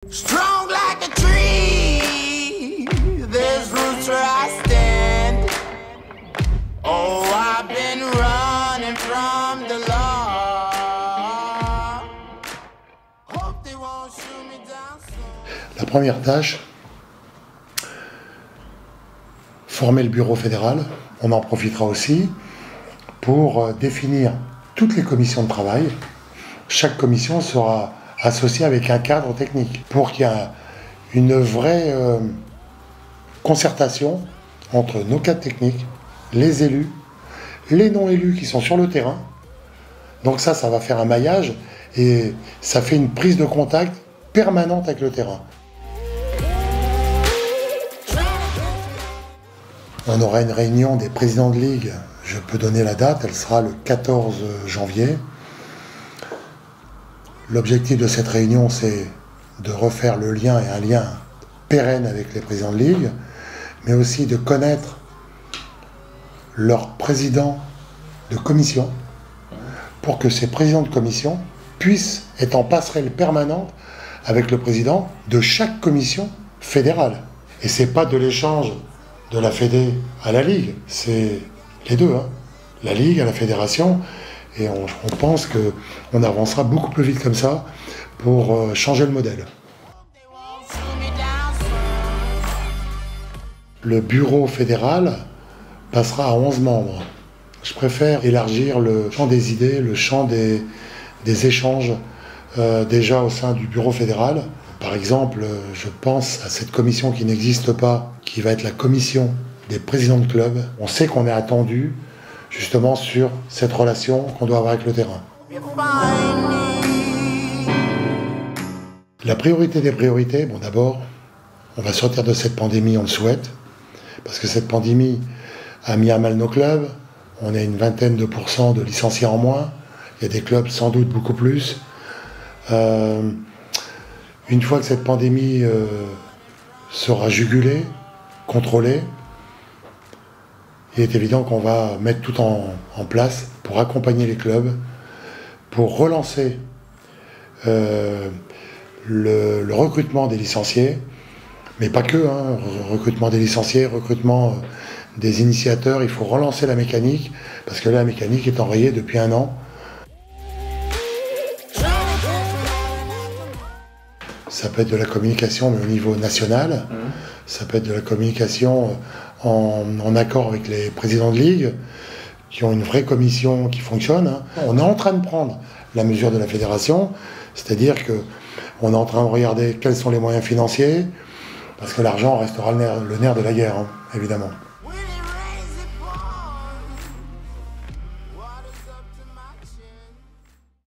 Strong like a tree, there's roots where I stand. Oh, I've been running from the law. Hope they won't shoot me down soon. La première tâche, former le bureau fédéral. On en profitera aussi pour définir toutes les commissions de travail. Chaque commission sera associée avec un cadre technique pour qu'il y ait une vraie concertation entre nos cadres techniques, les élus, les non-élus qui sont sur le terrain. Donc ça va faire un maillage et ça fait une prise de contact permanente avec le terrain. On aura une réunion des présidents de ligue, je peux donner la date, elle sera le 14 janvier. L'objectif de cette réunion, c'est de refaire le lien et un lien pérenne avec les présidents de ligue, mais aussi de connaître leurs présidents de commission, pour que ces présidents de commission puissent être en passerelle permanente avec le président de chaque commission fédérale. Et c'est pas de l'échange de la Fédé à la Ligue, c'est les deux, hein. La Ligue à la Fédération, et on pense qu'on avancera beaucoup plus vite comme ça pour changer le modèle. Le bureau fédéral passera à 11 membres. Je préfère élargir le champ des idées, le champ des échanges déjà au sein du bureau fédéral. Par exemple, je pense à cette commission qui n'existe pas, qui va être la commission des présidents de club. On sait qu'on est attendu justement sur cette relation qu'on doit avoir avec le terrain. La priorité des priorités, bon d'abord, on va sortir de cette pandémie, on le souhaite, parce que cette pandémie a mis à mal nos clubs. On a une vingtaine de % de licenciés en moins. Il y a des clubs sans doute beaucoup plus. Une fois que cette pandémie sera jugulée, contrôlée, il est évident qu'on va mettre tout en place pour accompagner les clubs, pour relancer le recrutement des licenciés, mais pas que, hein, recrutement des licenciés, recrutement des initiateurs. Il faut relancer la mécanique, parce que là, la mécanique est enrayée depuis 1 an. Ça peut être de la communication, mais au niveau national. Ça peut être de la communication en accord avec les présidents de ligue, qui ont une vraie commission qui fonctionne, hein. On est en train de prendre la mesure de la fédération, c'est-à-dire qu'on est en train de regarder quels sont les moyens financiers, parce que l'argent restera le nerf de la guerre, hein, évidemment.